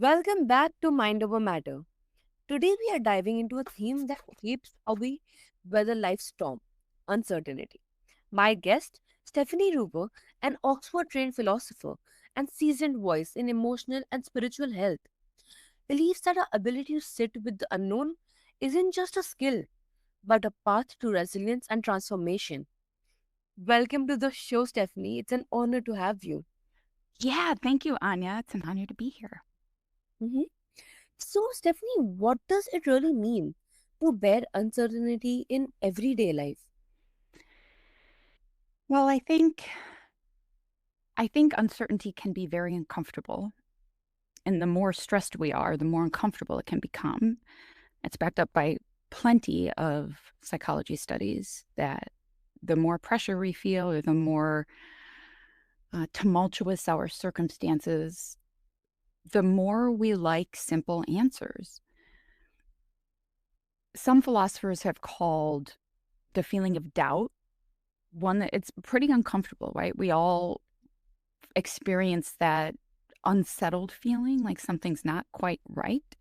Welcome back to Mind Over Matter. Today we are diving into a theme that keeps away weather life storm uncertainty. My guest, Stefani Ruper, an Oxford trained philosopher and seasoned voice in emotional and spiritual health, believes that our ability to sit with the unknown isn't just a skill, but a path to resilience and transformation. Welcome to the show, Stephanie. It's an honor to have you. Yeah, thank you, Anya. It's an honor to be here. Mhm. So, Stephanie, what does it really mean to bear uncertainty in everyday life? Well, I think uncertainty can be very uncomfortable, and the more stressed we are, the more uncomfortable it can become. It's backed up by plenty of psychology studies that the more pressure we feel or the more tumultuous our circumstances, the more we like simple answers. Some philosophers have called the feeling of doubt one that it's pretty uncomfortable, right? We all experience that unsettled feeling like something's not quite right.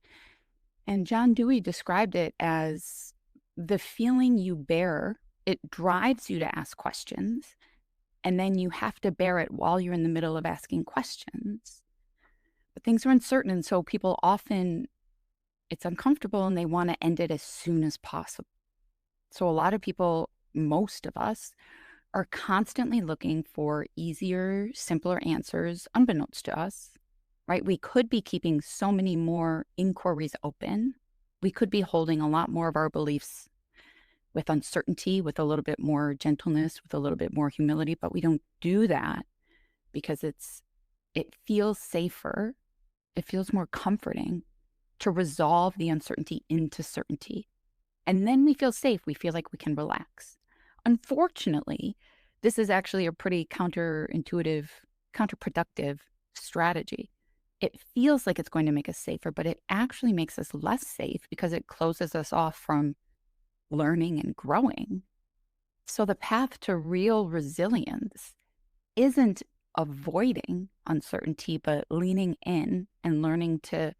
And John Dewey described it as the feeling you bear, it drives you to ask questions, and then you have to bear it while you're in the middle of asking questions. But things are uncertain, and so people often, it's uncomfortable and they want to end it as soon as possible. So a lot of people, most of us, are constantly looking for easier, simpler answers, unbeknownst to us, right? We could be keeping so many more inquiries open. We could be holding a lot more of our beliefs with uncertainty, with a little bit more gentleness, with a little bit more humility, but we don't do that because it feels safer, it feels more comforting to resolve the uncertainty into certainty. And then we feel safe. We feel like we can relax. Unfortunately, this is actually a pretty counterintuitive, counterproductive strategy. It feels like it's going to make us safer, but it actually makes us less safe because it closes us off from learning and growing. So the path to real resilience isn't avoiding uncertainty, but leaning in and learning to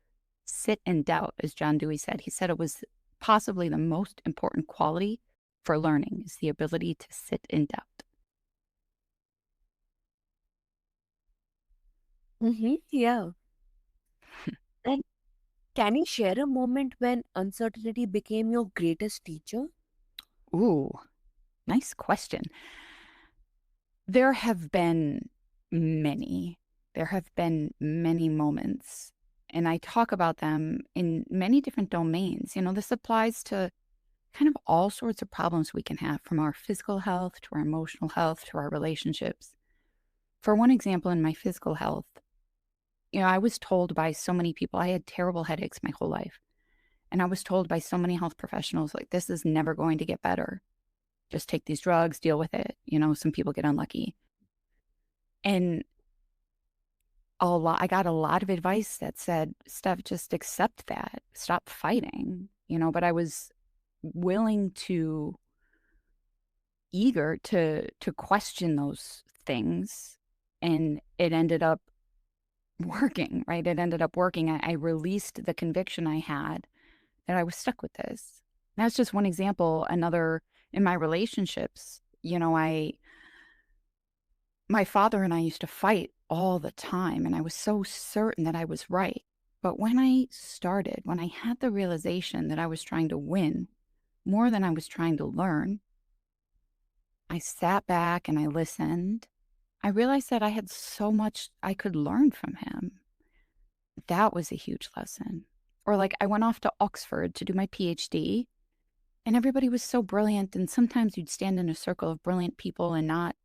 sit in doubt, as John Dewey said. He said it was possibly the most important quality for learning is the ability to sit in doubt. Yeah. And can you share a moment when uncertainty became your greatest teacher? Ooh, nice question. There have been many. There have been many moments, and I talk about them in many different domains. This applies to kind of all sorts of problems we can have from our physical health to our emotional health to our relationships. For one example, in my physical health, I was told by so many people, I had terrible headaches my whole life. And I was told by so many health professionals, like, this is never going to get better. Just take these drugs, deal with it. Some people get unlucky. And I got a lot of advice that said, Steph, just accept that. Stop fighting. But I was willing to eager to question those things, and it ended up working, right? It ended up working. I released the conviction I had that I was stuck with this. That's just one example. Another, in my relationships, my father and I used to fight all the time, and I was so certain that I was right. But when I had the realization that I was trying to win more than I was trying to learn, I sat back and I listened. I realized that I had so much I could learn from him. That was a huge lesson. Or like I went off to Oxford to do my PhD, and everybody was so brilliant. And sometimes you'd stand in a circle of brilliant people and not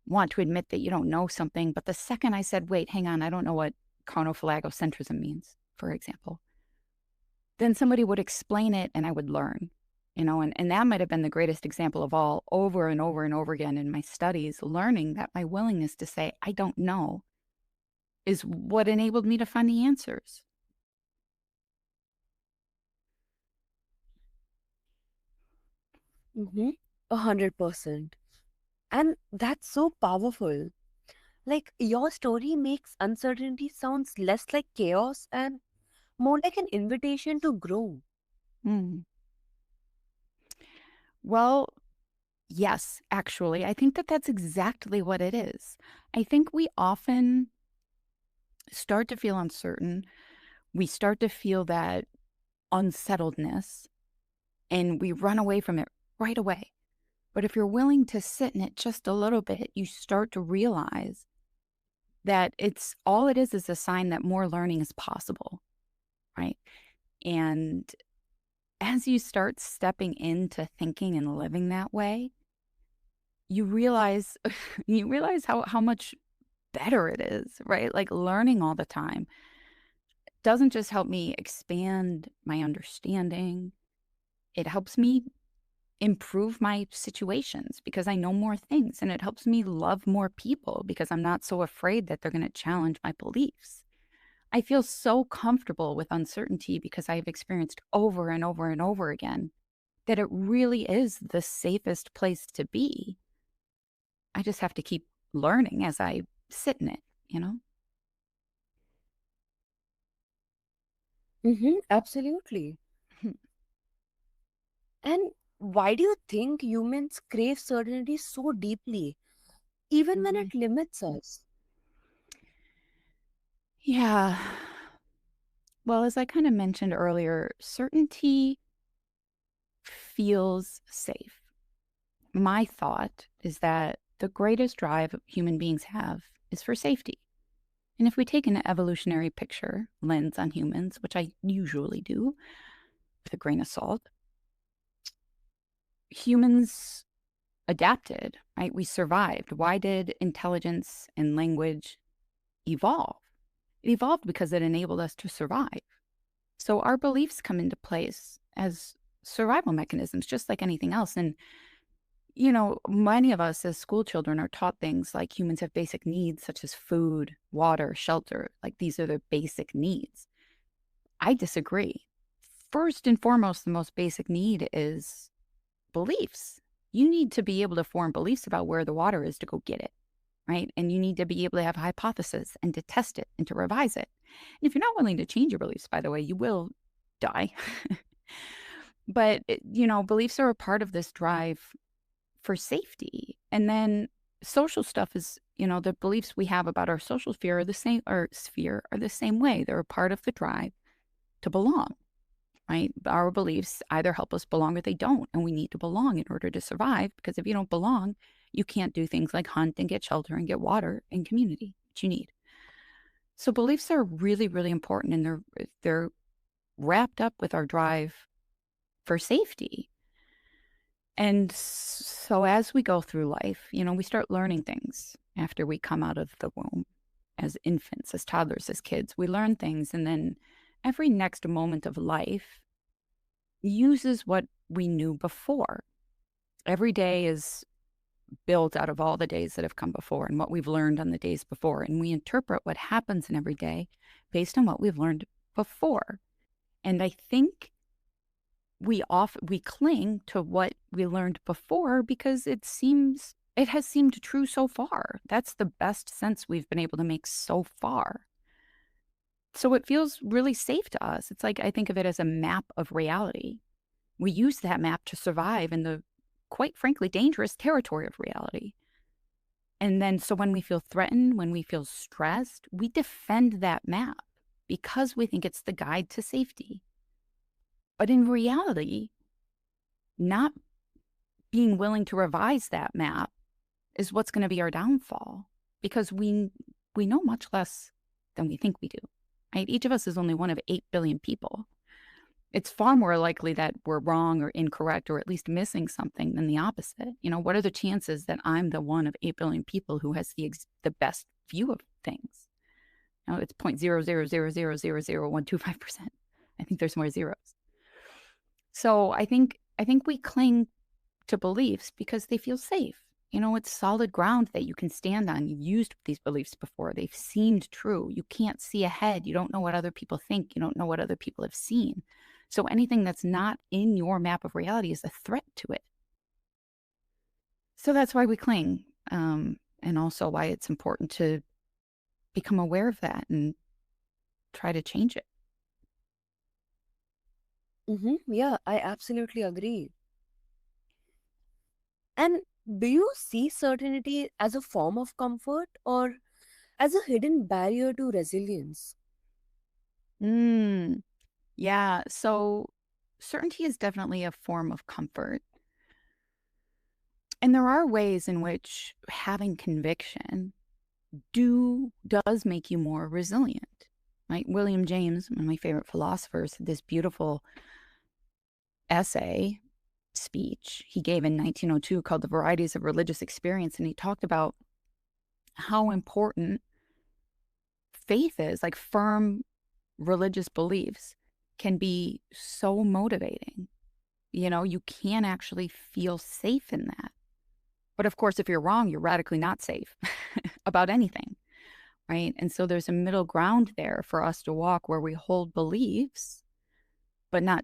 want to admit that you don't know something. But the second I said, wait, hang on, I don't know what chronophilagocentrism means, for example, then somebody would explain it and I would learn. And that might have been the greatest example of all, over and over and over again in my studies, learning that my willingness to say, I don't know, is what enabled me to find the answers. 100%. And that's so powerful. Like, your story makes uncertainty sounds less like chaos and more like an invitation to grow. Mm. Well, yes, actually, I think that that's exactly what it is. I think we often start to feel uncertain. We start to feel that unsettledness and we run away from it right away. But if you're willing to sit in it just a little bit, you start to realize that it's all it is a sign that more learning is possible, right? And as you start stepping into thinking and living that way, you realize you realize how much better it is, right? Like learning all the time doesn't just help me expand my understanding. It helps me improve my situations because I know more things, and it helps me love more people because I'm not so afraid that they're going to challenge my beliefs. I feel so comfortable with uncertainty because I've experienced over and over and over again that it really is the safest place to be. I just have to keep learning as I sit in it, you know? Absolutely. And why do you think humans crave certainty so deeply, even when Mhm. it limits us? Yeah. Well, as I kind of mentioned earlier, certainty feels safe. My thought is that the greatest drive human beings have is for safety. And if we take an evolutionary picture lens on humans, which I usually do with a grain of salt, humans adapted, right? We survived. Why did intelligence and language evolve? It evolved because it enabled us to survive. So our beliefs come into place as survival mechanisms, just like anything else. And, many of us as school children are taught things like humans have basic needs such as food, water, shelter. Like these are their basic needs. I disagree. First and foremost, the most basic need is beliefs. You need to be able to form beliefs about where the water is to go get it, right? And you need to be able to have a hypothesis and to test it and to revise it. And if you're not willing to change your beliefs, by the way, you will die. But, beliefs are a part of this drive for safety. And then social stuff is, the beliefs we have about our social sphere are the same, or sphere are the same way. They're a part of the drive to belong, right? Our beliefs either help us belong or they don't. And we need to belong in order to survive because if you don't belong, you can't do things like hunt and get shelter and get water and community, which you need. So beliefs are really, really important and they're wrapped up with our drive for safety. And so as we go through life, we start learning things after we come out of the womb as infants, as toddlers, as kids. We learn things. And then every next moment of life uses what we knew before. Every day is built out of all the days that have come before and what we've learned on the days before. And we interpret what happens in every day based on what we've learned before. And I think we cling to what we learned before because it has seemed true so far. That's the best sense we've been able to make so far. So it feels really safe to us. It's like I think of it as a map of reality. We use that map to survive in the quite frankly dangerous territory of reality. And then so when we feel threatened, when we feel stressed, we defend that map because we think it's the guide to safety. But in reality, not being willing to revise that map is what's going to be our downfall because we know much less than we think we do. Right? Each of us is only one of 8 billion people. It's far more likely that we're wrong or incorrect or at least missing something than the opposite. What are the chances that I'm the one of 8 billion people who has the best view of things? It's 0.000000125%. I think there's more zeros. So I think we cling to beliefs because they feel safe. It's solid ground that you can stand on. You've used these beliefs before. They've seemed true. You can't see ahead. You don't know what other people think. You don't know what other people have seen. So anything that's not in your map of reality is a threat to it. So that's why we cling. And also why it's important to become aware of that and try to change it. Yeah, I absolutely agree. And do you see certainty as a form of comfort or as a hidden barrier to resilience? Mm, yeah. So certainty is definitely a form of comfort. And there are ways in which having conviction does make you more resilient. Right? William James, one of my favorite philosophers, had this beautiful essay speech he gave in 1902 called The Varieties of Religious Experience. And he talked about how important faith is, like firm religious beliefs can be so motivating. You know, you can actually feel safe in that. But of course, if you're wrong, you're radically not safe about anything, right? And so there's a middle ground there for us to walk where we hold beliefs, but not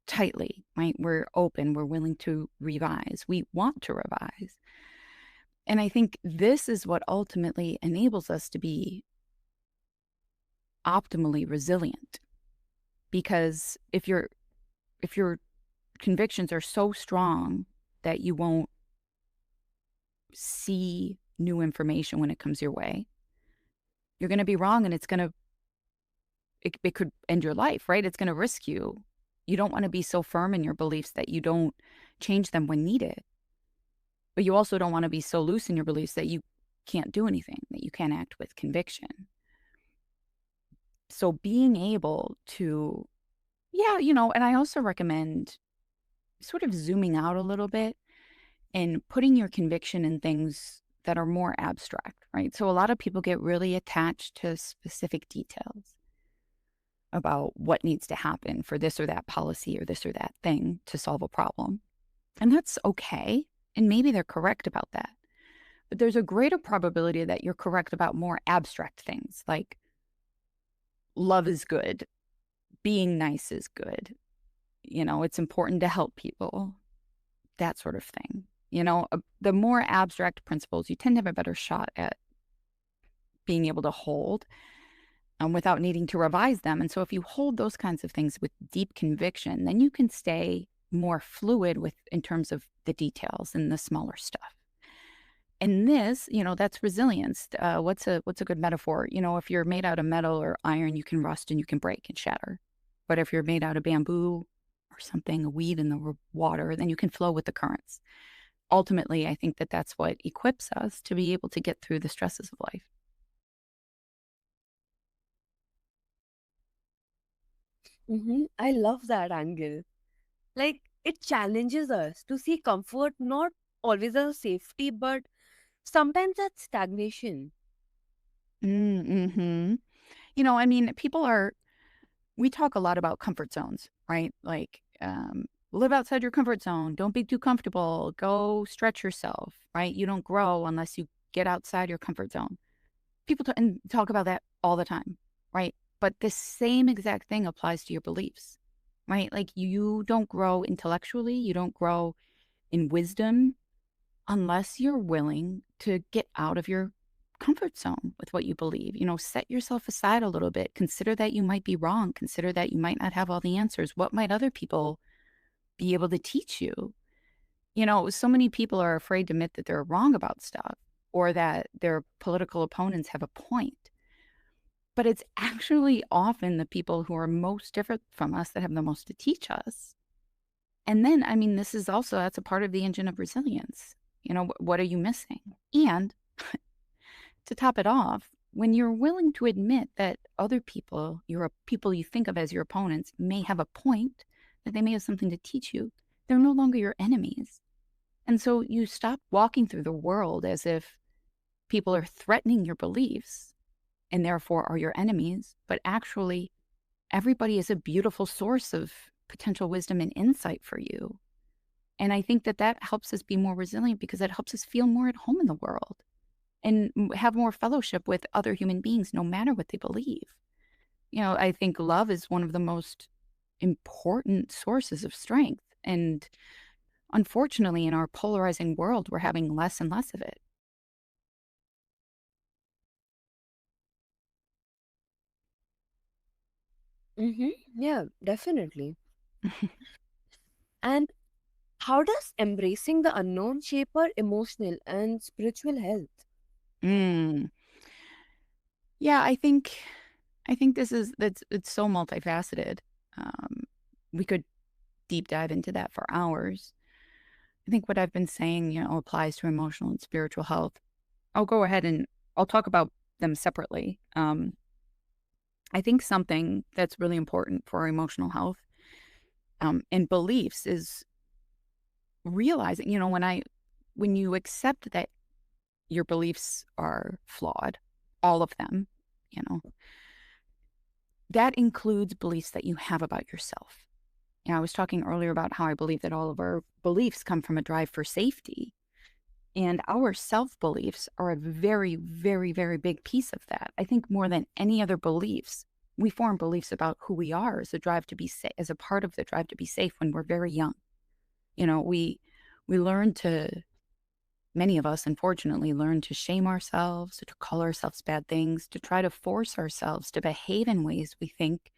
tightly, right? We're open, we're willing to revise, we want to revise. And I think this is what ultimately enables us to be optimally resilient. Because if your convictions are so strong that you won't see new information when it comes your way, you're going to be wrong, and it could end your life, right? It's going to risk you. You don't want to be so firm in your beliefs that you don't change them when needed. But you also don't want to be so loose in your beliefs that you can't do anything, that you can't act with conviction. So being able to, yeah, and I also recommend sort of zooming out a little bit and putting your conviction in things that are more abstract, right? So a lot of people get really attached to specific details about what needs to happen for this or that policy or this or that thing to solve a problem. And that's okay. And maybe they're correct about that. But there's a greater probability that you're correct about more abstract things like love is good, being nice is good, it's important to help people, that sort of thing. The more abstract principles, you tend to have a better shot at being able to hold without needing to revise them. And so if you hold those kinds of things with deep conviction, then you can stay more fluid with in terms of the details and the smaller stuff. And this, that's resilience. What's a good metaphor? If you're made out of metal or iron, you can rust and you can break and shatter. But if you're made out of bamboo or something, a weed in the water, then you can flow with the currents. Ultimately, I think that that's what equips us to be able to get through the stresses of life. I love that angle. Like, it challenges us to see comfort not always as safety, but sometimes as stagnation. Mm-hmm. I mean, we talk a lot about comfort zones, right? Like, live outside your comfort zone. Don't be too comfortable. Go stretch yourself, right? You don't grow unless you get outside your comfort zone. People talk about that all the time, right? But the same exact thing applies to your beliefs, right? Like, you don't grow intellectually, you don't grow in wisdom unless you're willing to get out of your comfort zone with what you believe. Set yourself aside a little bit. Consider that you might be wrong. Consider that you might not have all the answers. What might other people be able to teach you? So many people are afraid to admit that they're wrong about stuff or that their political opponents have a point. But it's actually often the people who are most different from us that have the most to teach us. And then, I mean, that's a part of the engine of resilience. What are you missing? And to top it off, when you're willing to admit that other people, people you think of as your opponents, may have a point, that they may have something to teach you, they're no longer your enemies. And so you stop walking through the world as if people are threatening your beliefs and therefore are your enemies, but actually, everybody is a beautiful source of potential wisdom and insight for you. And I think that that helps us be more resilient because it helps us feel more at home in the world and have more fellowship with other human beings, no matter what they believe. I think love is one of the most important sources of strength. And unfortunately, in our polarizing world, we're having less and less of it. Yeah, definitely. And how does embracing the unknown shape our emotional and spiritual health? Mm. Yeah, I think that's it's so multifaceted. Um, we could deep dive into that for hours. I think what I've been saying, applies to emotional and spiritual health. I'll go ahead and I'll talk about them separately. I think something that's really important for our emotional health, and beliefs is realizing, when you accept that your beliefs are flawed, all of them, you know, that includes beliefs that you have about yourself. I was talking earlier about how I believe that all of our beliefs come from a drive for safety. And our self beliefs are a very, very, very big piece of that. I think more than any other beliefs, we form beliefs about who we are as a drive to be safe, as a part of the drive to be safe when we're very young. We learn to, many of us, unfortunately, learn to shame ourselves, to call ourselves bad things, to try to force ourselves to behave in ways we think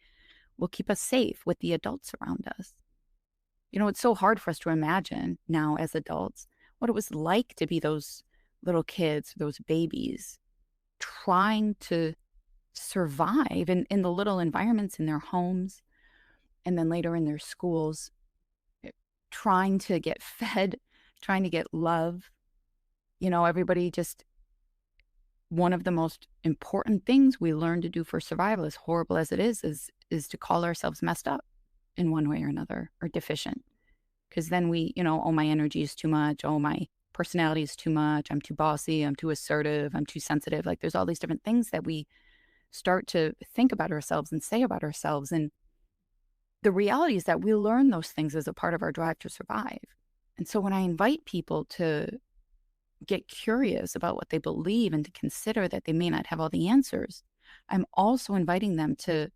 will keep us safe with the adults around us. It's so hard for us to imagine now as adults what it was like to be those little kids, those babies, trying to survive in the little environments in their homes and then later in their schools, eh, trying to get fed, trying to get love. Everybody just, one of the most important things we learn to do for survival, as horrible as it is to call ourselves messed up in one way or another or deficient. Because then we, oh, my energy is too much. Oh, my personality is too much. I'm too bossy. I'm too assertive. I'm too sensitive. Like there's all these different things that we start to think about ourselves and say about ourselves. And the reality is that we learn those things as a part of our drive to survive. And so when I invite people to get curious about what they believe and to consider that they may not have all the answers, I'm also inviting them to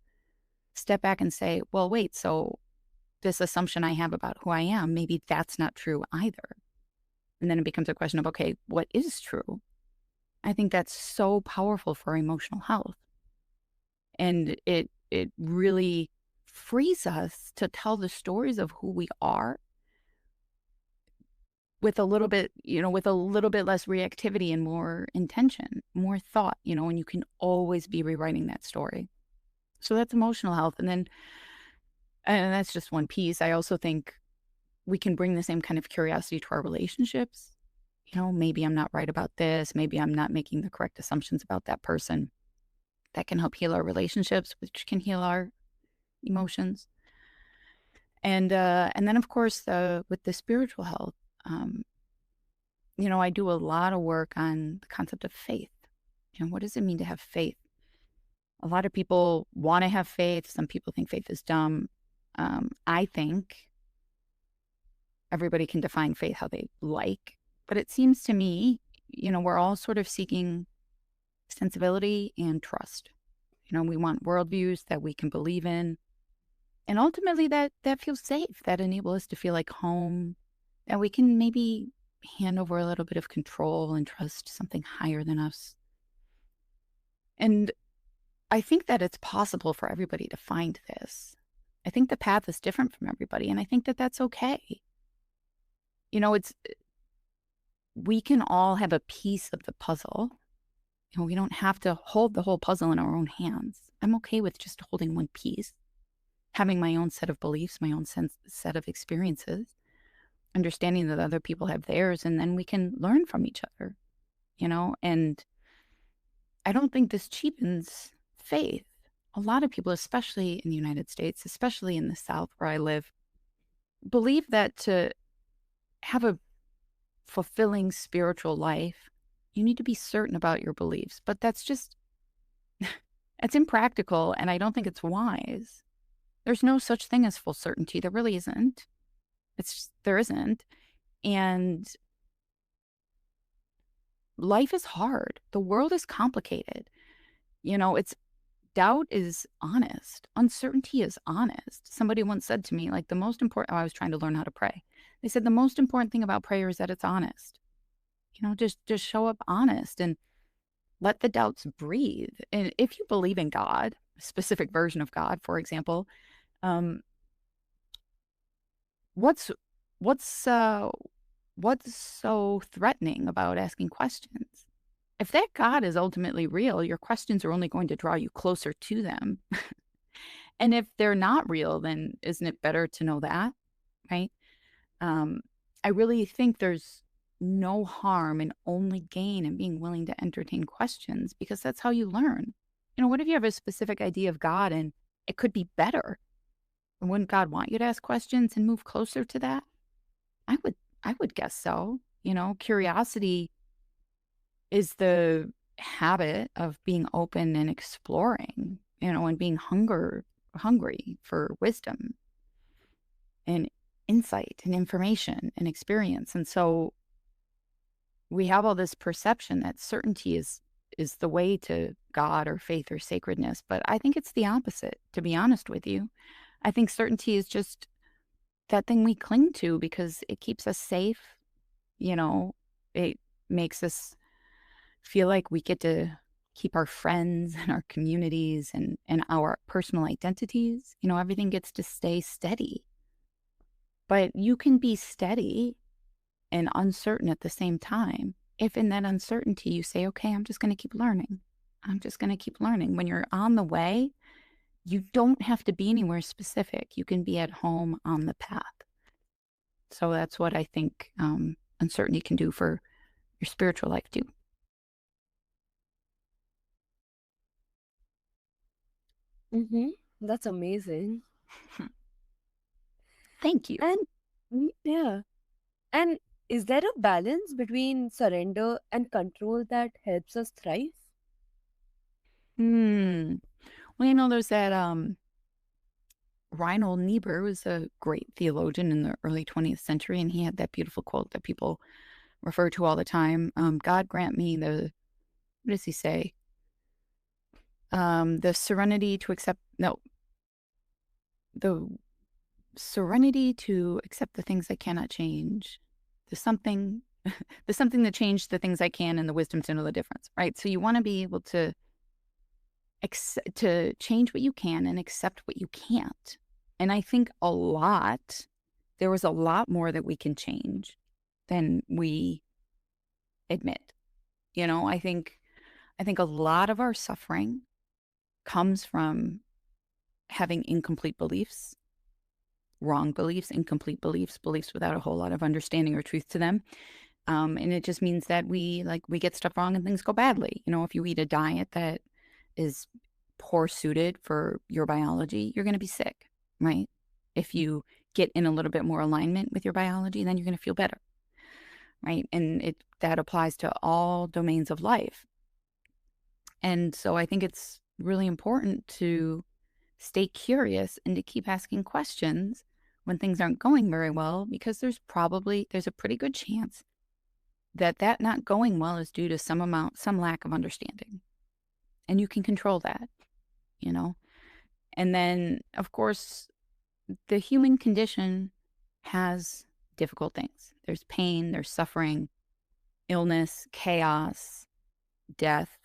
step back and say, well, wait, so this assumption I have about who I am, maybe that's not true either. And then it becomes a question of, okay, what is true? I think that's so powerful for emotional health. And it really frees us to tell the stories of who we are with a little bit, with a little bit less reactivity and more intention, more thought, and you can always be rewriting that story. So that's emotional health. And that's just one piece. I also think we can bring the same kind of curiosity to our relationships. Maybe I'm not right about this. Maybe I'm not making the correct assumptions about that person. That can help heal our relationships, which can heal our emotions. And then of course with the spiritual health, um, I do a lot of work on the concept of faith. What does it mean to have faith? A lot of people want to have faith. Some people think faith is dumb. I think everybody can define faith how they like, but it seems to me, we're all sort of seeking sensibility and trust. We want worldviews that we can believe in. And ultimately that feels safe, that enable us to feel like home, that we can maybe hand over a little bit of control and trust something higher than us. And I think that it's possible for everybody to find this. I think the path is different from everybody, and I think that that's okay. It's we can all have a piece of the puzzle. We don't have to hold the whole puzzle in our own hands. I'm okay with just holding one piece, having my own set of beliefs, my own set of experiences, understanding that other people have theirs, and then we can learn from each other, And I don't think this cheapens faith. A lot of people, especially in the United States, especially in the South where I live, believe that to have a fulfilling spiritual life, you need to be certain about your beliefs. But that's just, it's impractical, and I don't think it's wise. There's no such thing as full certainty. There really isn't. There isn't. And life is hard. The world is complicated. It's doubt is honest. Uncertainty is honest. Somebody once said to me, like, the most important, I was trying to learn how to pray. They said the most important thing about prayer is that it's honest. Just show up honest and let the doubts breathe. And if you believe in God, a specific version of God, for example, um, what's what's uh what's so threatening about asking questions? If that God is ultimately real, your questions are only going to draw you closer to them. And if they're not real, then isn't it better to know that, right? Um, I really think there's no harm and only gain in being willing to entertain questions because that's how you learn. What if you have a specific idea of God and it could be better? Wouldn't God want you to ask questions and move closer to that? I would I would guess so. Curiosity is the habit of being open and exploring, and being hungry for wisdom and insight and information and experience. And so we have all this perception that certainty is the way to God or faith or sacredness, but I think it's the opposite, to be honest with you. I think certainty is just that thing we cling to because it keeps us safe, you know, it makes us feel like we get to keep our friends and our communities and our personal identities. Everything gets to stay steady. But you can be steady and uncertain at the same time. If in that uncertainty you say, okay, I'm just going to keep learning. I'm just going to keep learning. When you're on the way, you don't have to be anywhere specific. You can be at home on the path. So that's what I think uncertainty can do for your spiritual life too. Mm-hmm. That's amazing. Thank you. And yeah. And is there a balance between surrender and control that helps us thrive? Hmm. Well, there's that Reinhold Niebuhr was a great theologian in the early 20th century, and he had that beautiful quote that people refer to all the time. God grant me what does he say? The serenity to accept, no, the serenity to accept the things I cannot change. There's something, there's something to change the things I can and the wisdom to know the difference, right? So you want to be able to change what you can and accept what you can't. And I think there was a lot more that we can change than we admit. I think a lot of our suffering comes from having incomplete beliefs, wrong beliefs, incomplete beliefs, beliefs without a whole lot of understanding or truth to them. And it just means that we get stuff wrong and things go badly. If you eat a diet that is poor suited for your biology, you're going to be sick, right? If you get in a little bit more alignment with your biology, then you're going to feel better, right? And that applies to all domains of life. And so I think it's really important to stay curious and to keep asking questions when things aren't going very well, because there's a pretty good chance that not going well is due to some lack of understanding. And you can control that, you know? And then, of course, the human condition has difficult things. There's pain, there's suffering, illness, chaos, death,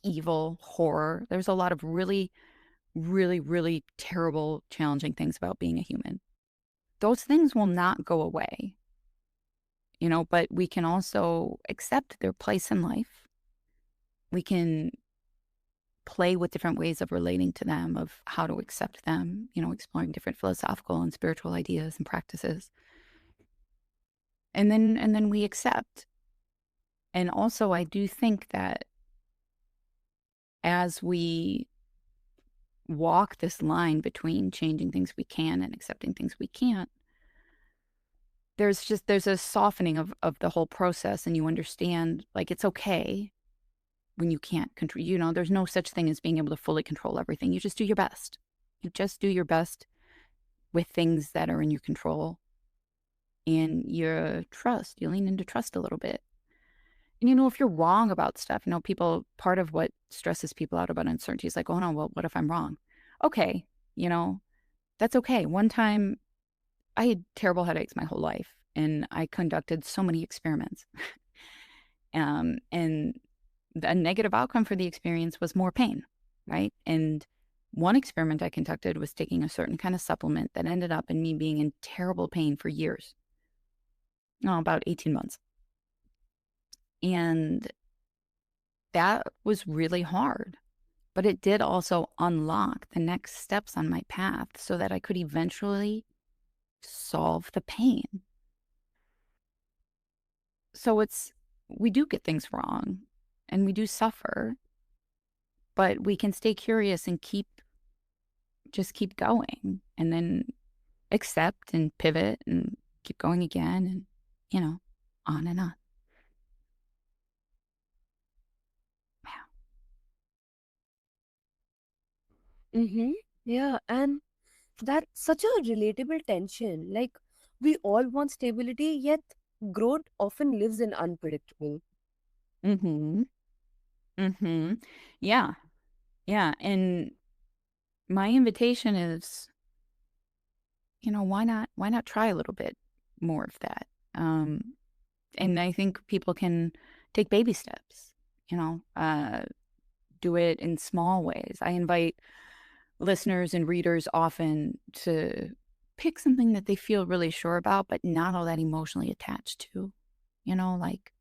evil, horror. There's a lot of really, really, really terrible, challenging things about being a human. Those things will not go away, but we can also accept their place in life. We can play with different ways of relating to them, of how to accept them, exploring different philosophical and spiritual ideas and practices. And then we accept. And also I do think that as we walk this line between changing things we can and accepting things we can't, there's a softening of the whole process, and you understand, like, it's okay when you can't control, there's no such thing as being able to fully control everything. You just do your best. You just do your best with things that are in your control, and you lean into trust a little bit. And if you're wrong about stuff, part of what stresses people out about uncertainty is like, oh no, well, what if I'm wrong? Okay, you know, that's okay. One time I had terrible headaches my whole life, and I conducted so many experiments. And a negative outcome for the experience was more pain, right? And One experiment I conducted was taking a certain kind of supplement that ended up in me being in terrible pain for years, no, about 18 months. And that was really hard. But it did also unlock the next steps on my path so that I could eventually solve the pain. So we do get things wrong and we do suffer, but we can stay curious and just keep going and then accept and pivot and keep going again and, you know, on and on. Yeah. Mm-hmm. Yeah, and that's such a relatable tension. Like, we all want stability, yet growth often lives in unpredictable. Mm-hmm. Mm-hmm. Yeah. Yeah. And my invitation is, why not try a little bit more of that? Um, and I think people can take baby steps, you know, uh, do it in small ways. I invite listeners and readers often to pick something that they feel really sure about, but not all that emotionally attached to, like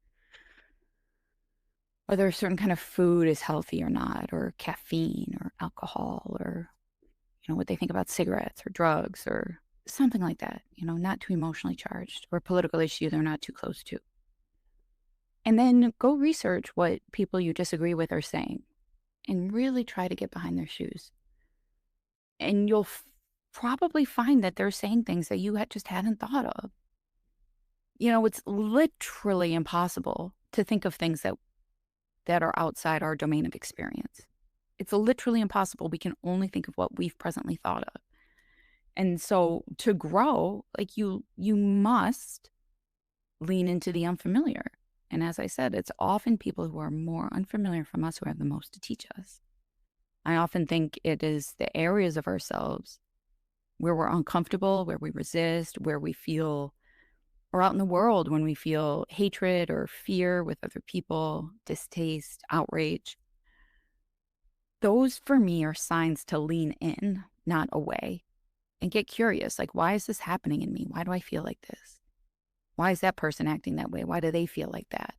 whether a certain kind of food is healthy or not, or caffeine or alcohol, or, what they think about cigarettes or drugs or something like that, not too emotionally charged, or a political issue they're not too close to. And then go research what people you disagree with are saying and really try to get behind their shoes. And you'll probably find that they're saying things that you just hadn't thought of. It's literally impossible to think of things that are outside our domain of experience. It's literally impossible. We can only think of what we've presently thought of. And so to grow, like you must lean into the unfamiliar. And as I said, it's often people who are more unfamiliar from us who have the most to teach us. I often think it is the areas of ourselves where we're uncomfortable, where we resist, where we feel, or out in the world when we feel hatred or fear with other people, distaste, outrage. Those for me are signs to lean in, not away, and get curious. Like, why is this happening in me? Why do I feel like this? Why is that person acting that way? Why do they feel like that?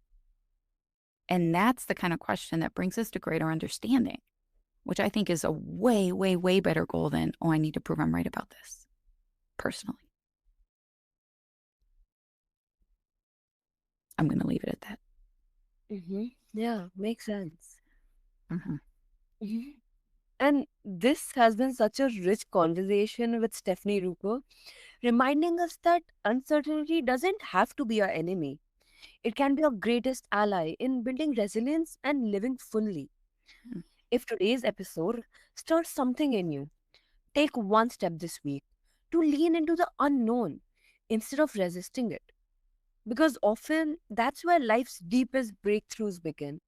And that's the kind of question that brings us to greater understanding, which I think is a way, way, way better goal than, oh, I need to prove I'm right about this, personally. I'm going to leave it at that. Mm-hmm. Yeah, makes sense. Mhm. Mhm. And this has been such a rich conversation with Stephanie Ruper, reminding us that uncertainty doesn't have to be our enemy. It can be our greatest ally in building resilience and living fully. Mm. If today's episode stirs something in you, take one step this week to lean into the unknown instead of resisting it. Because often that's where life's deepest breakthroughs begin.